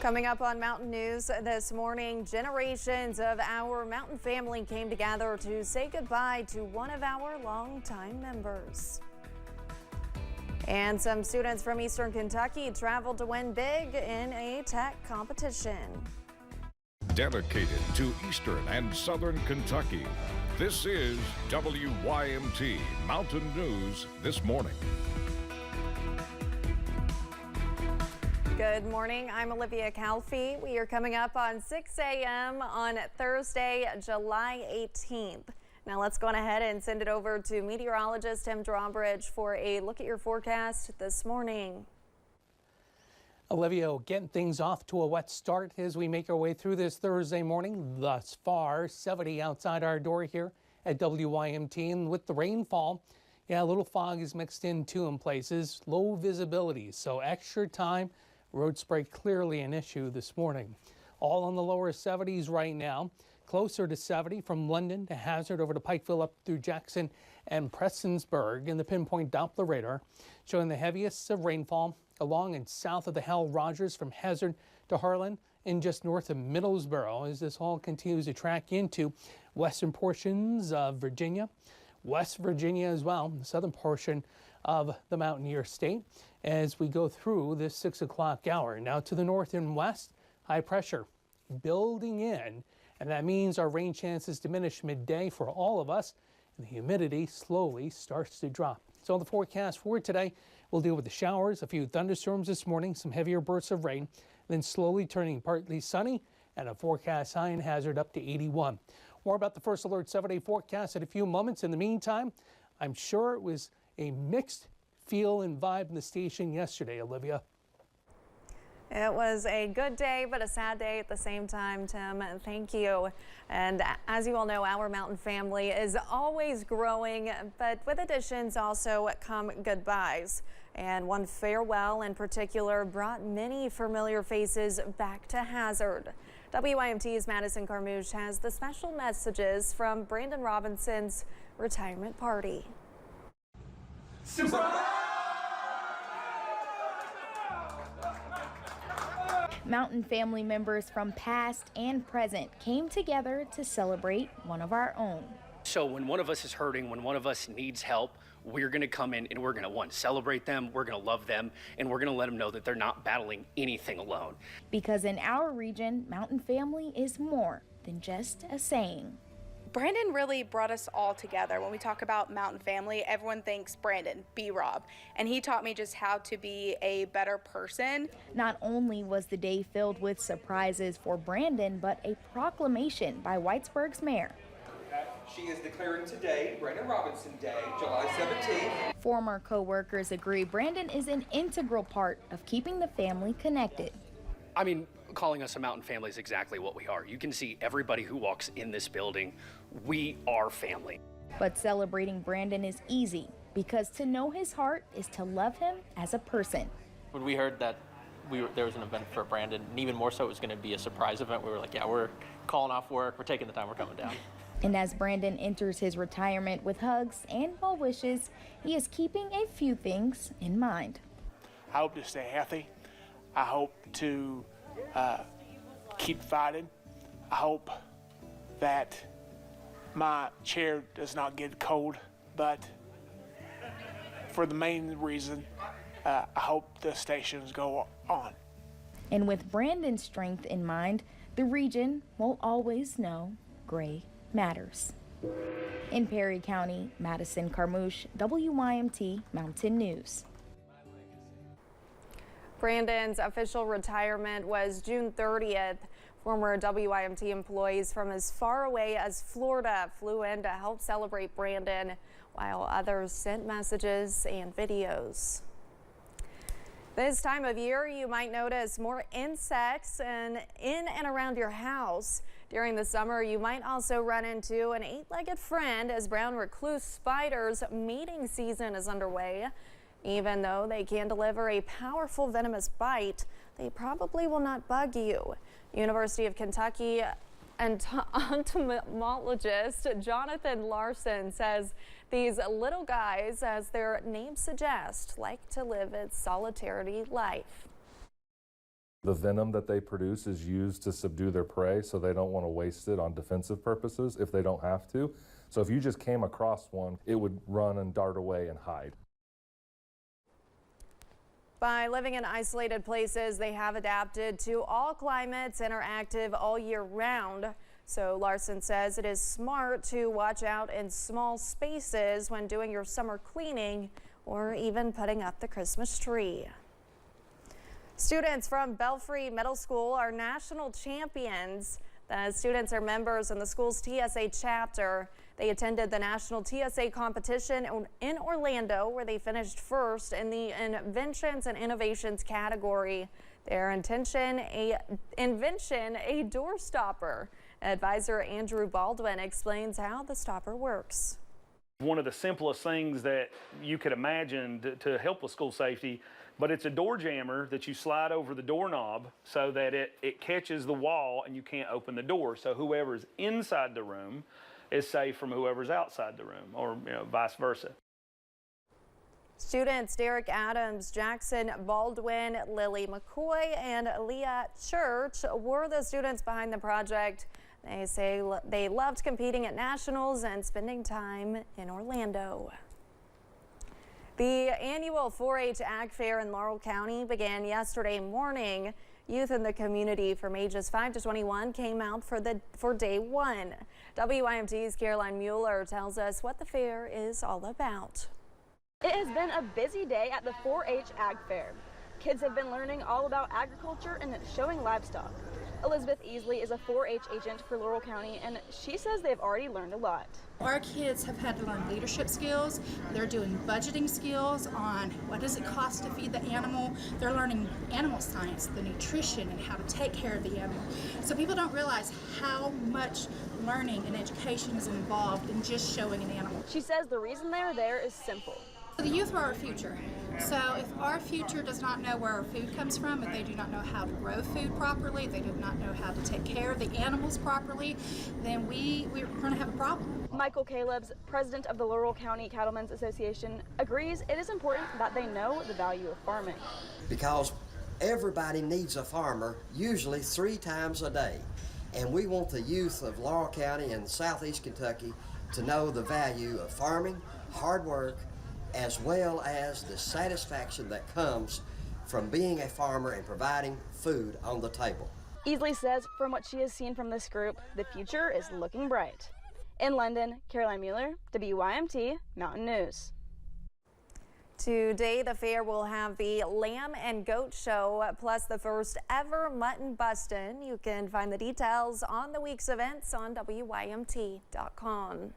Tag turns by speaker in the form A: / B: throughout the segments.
A: Coming up on Mountain News this morning, generations of our mountain family came together to say goodbye to one of our longtime members. And some students from Eastern Kentucky traveled to win big in a tech competition.
B: Dedicated to Eastern and Southern Kentucky, this is WYMT Mountain News This Morning.
A: Good morning. I'm Olivia Calfee. We are coming up on 6 a.m. on Thursday, July 18th. Now let's go on ahead and send it over to meteorologist Tim Drawbridge for a look at your forecast this morning.
C: Olivia, getting things off to a wet start as we make our way through this Thursday morning. Thus far, 70 outside our door here at WYMT, and with the rainfall, yeah, a little fog is mixed in too in places. Low visibility, so extra time. Road spray clearly an issue this morning. All in the lower 70s right now. Closer to 70 from London to Hazard over to Pikeville up through Jackson and Prestonsburg. And the pinpoint Doppler radar showing the heaviest of rainfall along and south of the Hal Rogers from Hazard to Harlan and just north of Middlesboro as this all continues to track into western portions of Virginia, West Virginia as well, the southern portion of the Mountaineer State as we go through this 6 o'clock hour. Now to the north and west, high pressure building in, and that means our rain chances diminish midday for all of us, and the humidity slowly starts to drop. So the forecast for today, we'll deal with the showers, a few thunderstorms this morning, some heavier bursts of rain, then slowly turning partly sunny, and a forecast high in Hazard up to 81. More about the First Alert 7-day forecast in a few moments. In the meantime, I'm sure it was a mixed feel and vibe in the station yesterday, Olivia.
A: It was a good day, but a sad day at the same time, Tim. Thank you. And as you all know, our mountain family is always growing, but with additions also come goodbyes. And one farewell in particular brought many familiar faces back to Hazard. WYMT's Madison Carmouche has the special messages from Brandon Robinson's retirement party.
D: Surprise!
E: Mountain family members from past and present came together to celebrate one of our own.
D: So when one of us is hurting, when one of us needs help, we're going to come in and we're going to, one, celebrate them, we're going to love them, and we're going to let them know that they're not battling anything alone.
E: Because in our region, mountain family is more than just a saying.
F: Brandon really brought us all together. When we talk about mountain family, everyone thinks Brandon, B-Rob, and he taught me just how to be a better person.
E: Not only was the day filled with surprises for Brandon, but a proclamation by Whitesburg's mayor.
G: She is declaring today Brandon Robinson Day, July 17th.
E: Former co-workers agree Brandon is an integral part of keeping the family connected.
D: I mean, calling us a mountain family is exactly what we are. You can see everybody who walks in this building. We are family.
E: But celebrating Brandon is easy because to know his heart is to love him as a person.
H: When we heard that there was an event for Brandon, and even more so it was going to be a surprise event, we were like, yeah, we're calling off work, we're taking the time, we're coming down.
E: And as Brandon enters his retirement with hugs and well wishes, he is keeping a few things in mind.
I: I hope to stay healthy. I hope to keep fighting. I hope that my chair does not get cold, but for the main reason, I hope the stations go on.
E: And with Brandon's strength in mind, the region will always know gray matters. In Perry County, Madison Carmouche, WYMT Mountain News.
A: Brandon's official retirement was June 30th. Former WYMT employees from as far away as Florida flew in to help celebrate Brandon, while others sent messages and videos. This time of year, you might notice more insects in and around your house. During the summer, you might also run into an eight-legged friend as brown recluse spiders' mating season is underway. Even though they can deliver a powerful venomous bite, they probably will not bug you. University of Kentucky entomologist Jonathan Larson says these little guys, as their name suggests, like to live a solitary life.
J: The venom that they produce is used to subdue their prey, so they don't want to waste it on defensive purposes if they don't have to. So if you just came across one, it would run and dart away and hide.
A: By living in isolated places, they have adapted to all climates and are active all year round. So Larson says it is smart to watch out in small spaces when doing your summer cleaning or even putting up the Christmas tree. Students from Belfry Middle School are national champions. The students are members in the school's TSA chapter. They attended the national TSA competition in Orlando, where they finished first in the Inventions and Innovations category. Their invention, a door stopper. Advisor Andrew Baldwin explains how the stopper works.
K: One of the simplest things that you could imagine to help with school safety, but it's a door jammer that you slide over the doorknob so that it catches the wall and you can't open the door. So whoever's inside the room is safe from whoever's outside the room, or vice versa.
A: Students Derek Adams, Jackson Baldwin, Lily McCoy, and Leah Church were the students behind the project. They say they loved competing at nationals and spending time in Orlando. The annual 4-H Ag Fair in Laurel County began yesterday morning. Youth in the community from ages 5 to 21 came out for day one. WYMT's Caroline Mueller tells us what the fair is all about.
L: It has been a busy day at the 4-H Ag Fair. Kids have been learning all about agriculture and showing livestock. Elizabeth Easley is a 4-H agent for Laurel County, and she says they've already learned a lot.
M: Our kids have had to learn leadership skills. They're doing budgeting skills on what does it cost to feed the animal. They're learning animal science, the nutrition, and how to take care of the animal. So people don't realize how much learning and education is involved in just showing an animal.
L: She says the reason they're there is simple.
M: The youth are our future. So if our future does not know where our food comes from, if they do not know how to grow food properly, they do not know how to take care of the animals properly, then we're going to have a problem.
L: Michael Calebs, president of the Laurel County Cattlemen's Association, agrees it is important that they know the value of farming.
N: Because everybody needs a farmer, usually 3 times a day. And we want the youth of Laurel County and southeast Kentucky to know the value of farming, hard work, as well as the satisfaction that comes from being a farmer and providing food on the table.
L: Easley says from what she has seen from this group, the future is looking bright. In London, Caroline Mueller, WYMT Mountain News.
A: Today, the fair will have the Lamb and Goat Show, plus the first ever Mutton Bustin'. You can find the details on the week's events on WYMT.com.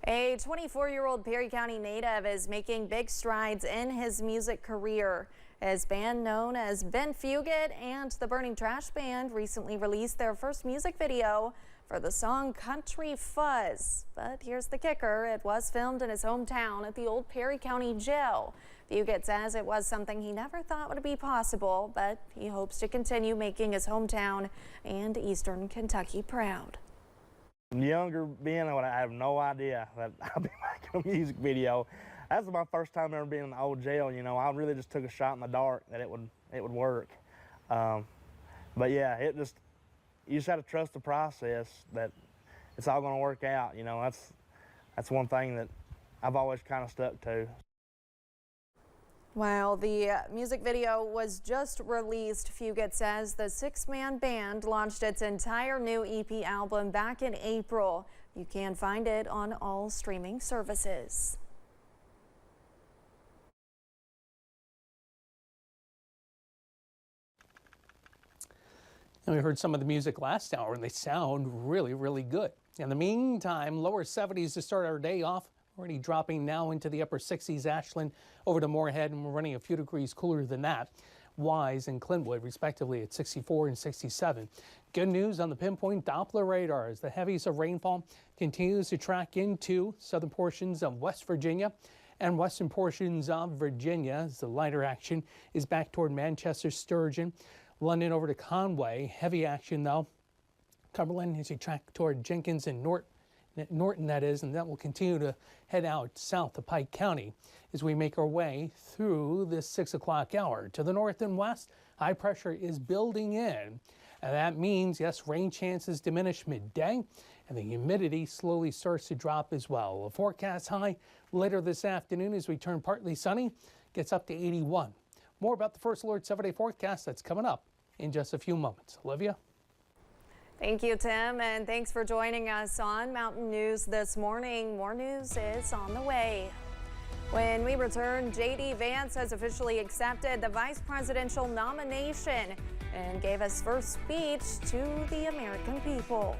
A: A 24-year-old Perry County native is making big strides in his music career. His band, known as Ben Fugit and the Burning Trash Band, recently released their first music video for the song Country Fuzz. But here's the kicker. It was filmed in his hometown at the old Perry County Jail. Fugit says it was something he never thought would be possible, but he hopes to continue making his hometown and Eastern Kentucky proud.
O: Younger Ben, I have no idea that I'll be making a music video. That's my first time ever being in the old jail. I really just took a shot in the dark that it would work. But yeah, you just have to trust the process that it's all going to work out. That's one thing that I've always kind of stuck to.
A: While the music video was just released, Fugit says the 6-man band launched its entire new EP album back in April. You can find it on all streaming services.
C: And we heard some of the music last hour, and they sound really, really good. In the meantime, lower 70s to start our day off. Already dropping now into the upper 60s, Ashland over to Moorhead, and we're running a few degrees cooler than that. Wise and Clintwood, respectively, at 64 and 67. Good news on the pinpoint Doppler radar as the heaviest of rainfall continues to track into southern portions of West Virginia and western portions of Virginia as the lighter action is back toward Manchester, Sturgeon, London over to Conway. Heavy action, though. Cumberland as you track toward Jenkins and Norton, that is, and that will continue to head out south to Pike County as we make our way through this 6 o'clock hour. To the north and west, High pressure is building in, and that means, yes, rain chances diminish midday, and the humidity slowly starts to drop as well. A forecast high later this afternoon as we turn partly sunny, gets up to 81. More about the First Alert 7-day forecast that's coming up in just a few moments. Olivia?
A: Thank you, Tim, and thanks for joining us on Mountain News this morning. More news is on the way. When we return, J.D. Vance has officially accepted the vice presidential nomination and gave his first speech to the American people.